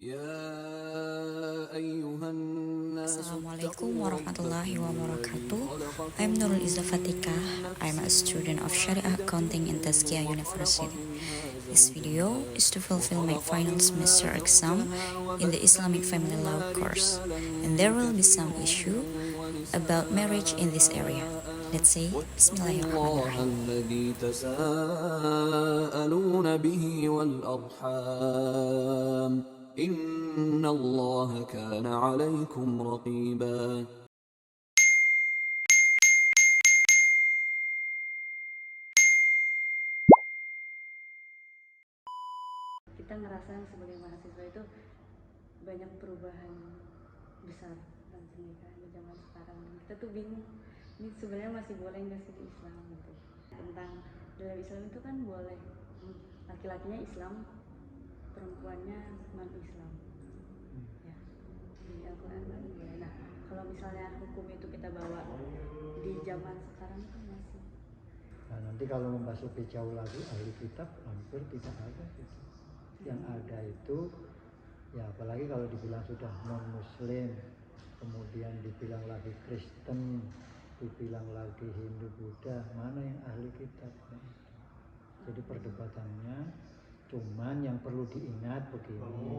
Assalamualaikum warahmatullahi wabarakatuh. I'm Nurul Izzah Fatikah. I'm a student of Sharia Accounting in Tazkiyah University. This video is to fulfill my final semester exam in the Islamic Family Law course, and there will be some issue about marriage in this area. Let's say Bismillahirrahmanirrahim. Inna Allah kana alaikum raqiba. Kita ngerasa sebagai mahasiswa itu banyak perubahan besar dalam pernikahan di zaman sekarang. Kita tuh bingung, ini sebenarnya masih boleh nggak sih di Islam gitu. Tentang dalam Islam itu kan boleh laki-lakinya Islam, perempuannya non Islam. Ya, di Al-Quran kan boleh. Nah, kalau misalnya hukum itu kita bawa di zaman sekarang itu masih. Nah, nanti kalau membahas lebih jauh lagi ahli kitab hampir tidak ada gitu. Yang ada itu ya apalagi kalau dibilang sudah non muslim, kemudian dibilang lagi Kristen, dibilang lagi Hindu Buddha, mana yang ahli kitab? Jadi perdebatannya cuman yang perlu diingat begini ya,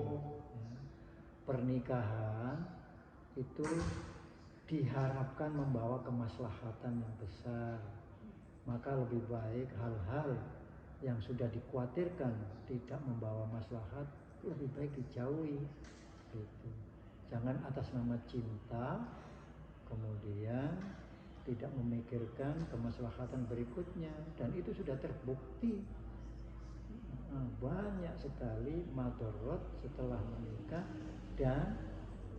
pernikahan itu diharapkan membawa kemaslahatan yang besar, maka lebih baik hal-hal yang sudah dikhawatirkan tidak membawa maslahat lebih baik dijauhi gitu. Jangan atas nama cinta kemudian tidak memikirkan kemaslahatan berikutnya, dan itu sudah terbukti banyak sekali madorot setelah menikah. Dan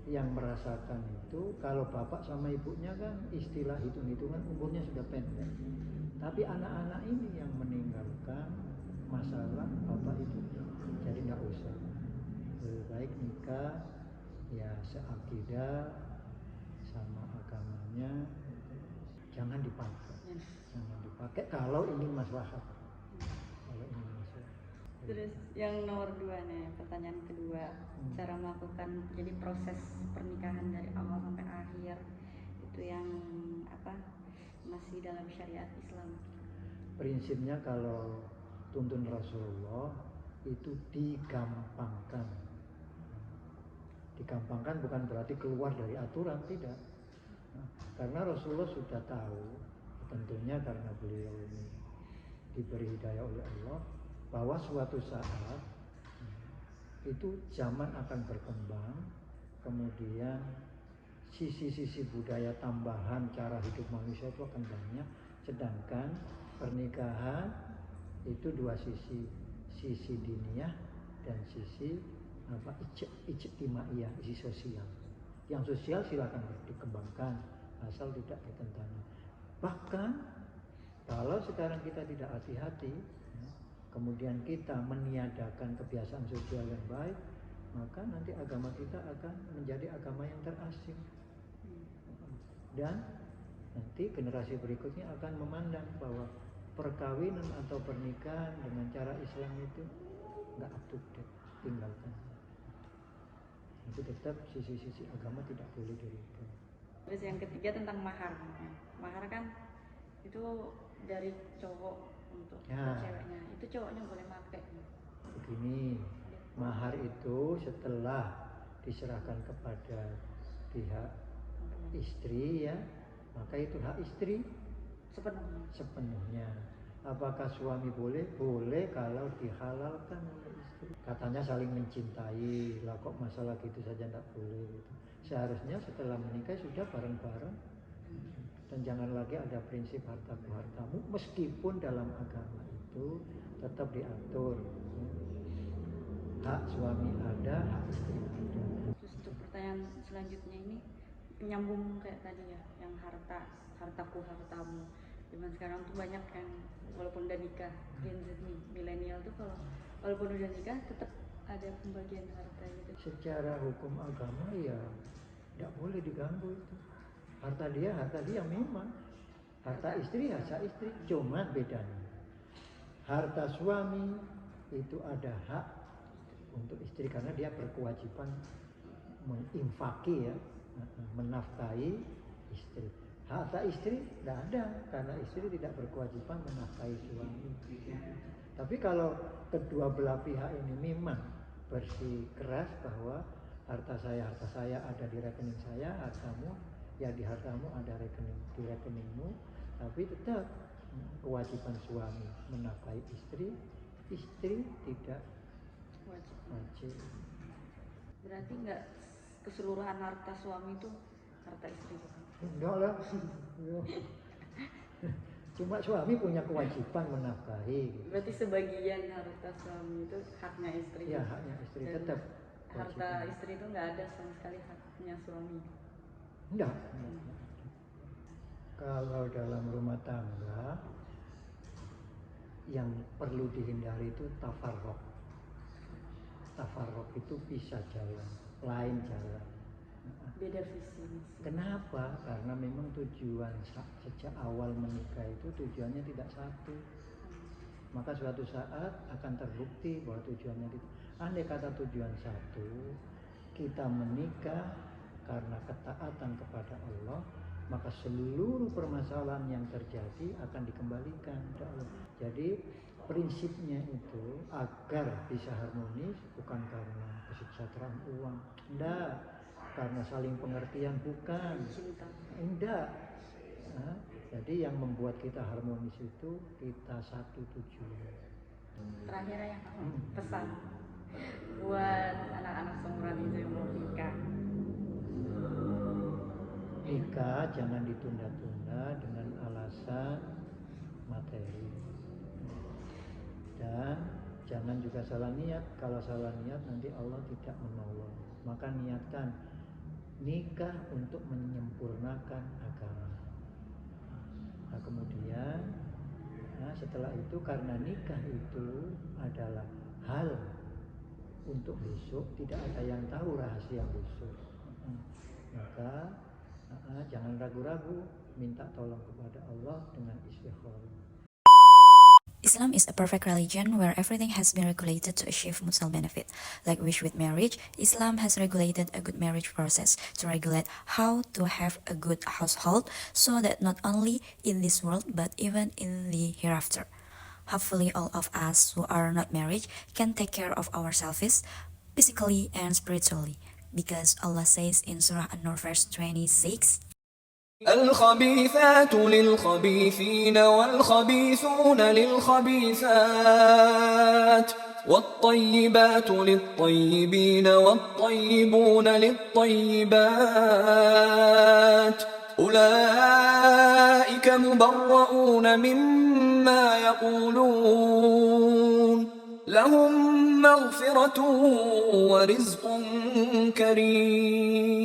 yang merasakan itu kalau bapak sama ibunya kan istilah hitung-hitungan umurnya sudah pendek, tapi anak-anak ini yang meninggalkan masalah bapak ibunya. Jadi nggak usah, lebih baik nikah ya seakidah sama agamanya, jangan dipakai kalau ingin maslahat. Terus yang nomor 2 nih, pertanyaan kedua, cara melakukan jadi proses pernikahan dari awal sampai akhir itu yang apa masih dalam syariat Islam. Prinsipnya kalau tuntun Rasulullah itu digampangkan. Digampangkan bukan berarti keluar dari aturan, tidak. Karena Rasulullah sudah tahu, tentunya karena beliau ini diberi hidayah oleh Allah, bahwa suatu saat itu zaman akan berkembang, kemudian sisi-sisi budaya tambahan cara hidup manusia itu akan banyak, sedangkan pernikahan itu dua sisi diniyah dan sisi ijtimaiyah, sisi sosial. Yang sosial silakan dikembangkan asal tidak bertentangan. Bahkan kalau sekarang kita tidak hati-hati, kemudian kita meniadakan kebiasaan sosial yang baik, maka nanti agama kita akan menjadi agama yang terasing. Dan nanti generasi berikutnya akan memandang bahwa perkawinan atau pernikahan dengan cara Islam itu nggak up to date, tinggalkan. Itu tetap sisi-sisi agama tidak boleh dirubah. Terus yang ketiga tentang mahar. Mahar kan itu dari cowok untuk ceweknya, itu cowoknya boleh pakai. Begini, mahar itu setelah diserahkan kepada pihak istri ya, maka itu hak istri sepenuhnya. Apakah suami boleh? Boleh kalau dihalalkan oleh istri. Katanya saling mencintai, lah kok masalah gitu saja tidak boleh gitu. Seharusnya setelah menikah sudah bareng-bareng. Dan jangan lagi ada prinsip hartaku hartamu, meskipun dalam agama itu tetap diatur hak suami ada, hak istri ada. Terus untuk pertanyaan selanjutnya ini menyambung kayak tadi ya, yang hartaku hartamu. Zaman sekarang tuh banyak yang walaupun udah nikah, Gen Z nih, milenial tuh kalau walaupun udah nikah tetap ada pembagian harta gitu. Secara hukum agama ya tidak boleh diganggu itu. Harta dia memang. Harta istri hak istri, cuman bedanya harta suami itu ada hak untuk istri karena dia berkewajiban menginfaki ya, menafkahi istri. Harta istri tidak ada karena istri tidak berkewajiban menafkahi suami. Tapi kalau kedua belah pihak ini memang bersikeras bahwa harta saya ada di rekening saya, hartamu ya di hartamu ada di rekeningmu, tapi tetap kewajiban suami menafkahi istri tidak wajib. Berarti nggak keseluruhan harta suami itu harta istri juga. Enggak lah. Cuma suami punya kewajiban menafkahi. Gitu. Berarti sebagian harta suami itu haknya istri. Ya, haknya istri. Dan tetap harta istri itu nggak ada sama sekali haknya suami. Enggak. Kalau dalam rumah tangga yang perlu dihindari itu tafarruq. Tafarruq itu bisa jalan, lain jalan. Beda visi misi. Kenapa? Karena memang tujuan sejak awal menikah itu tujuannya tidak satu. Maka suatu saat akan terbukti bahwa tujuannya tidak. Andai kata tujuan satu, kita menikah karena ketaatan kepada Allah, maka seluruh permasalahan yang terjadi akan dikembalikan kepada Allah. Jadi prinsipnya itu agar bisa harmonis bukan karena kesejahteraan uang, enggak, karena saling pengertian bukan, enggak. Nah, jadi yang membuat kita harmonis itu kita satu tujuan. Terakhir ya, pesan buat anak-anak seumuran itu yang mau nikah. Nikah jangan ditunda-tunda dengan alasan materi. Dan jangan juga salah niat. Kalau salah niat nanti Allah tidak menolong. Maka niatkan nikah untuk menyempurnakan agama. Nah kemudian setelah itu karena nikah itu adalah hal untuk besok, tidak ada yang tahu rahasia besok. Maka jangan ragu-ragu, minta tolong kepada Allah dengan istikharah. Islam is a perfect religion where everything has been regulated to achieve mutual benefit. Like wish with marriage, Islam has regulated a good marriage process to regulate how to have a good household so that not only in this world but even in the hereafter. Hopefully all of us who are not married can take care of ourselves physically and spiritually. Because Allah says in Surah An-Nur verse 26, الخبيثات للخبيثين والخبيثون للخبيثات والطيبات للطيبين والطيبون للطيبات أولئك مبرؤون مما يقولون لهم مغفرة ورزق كريم.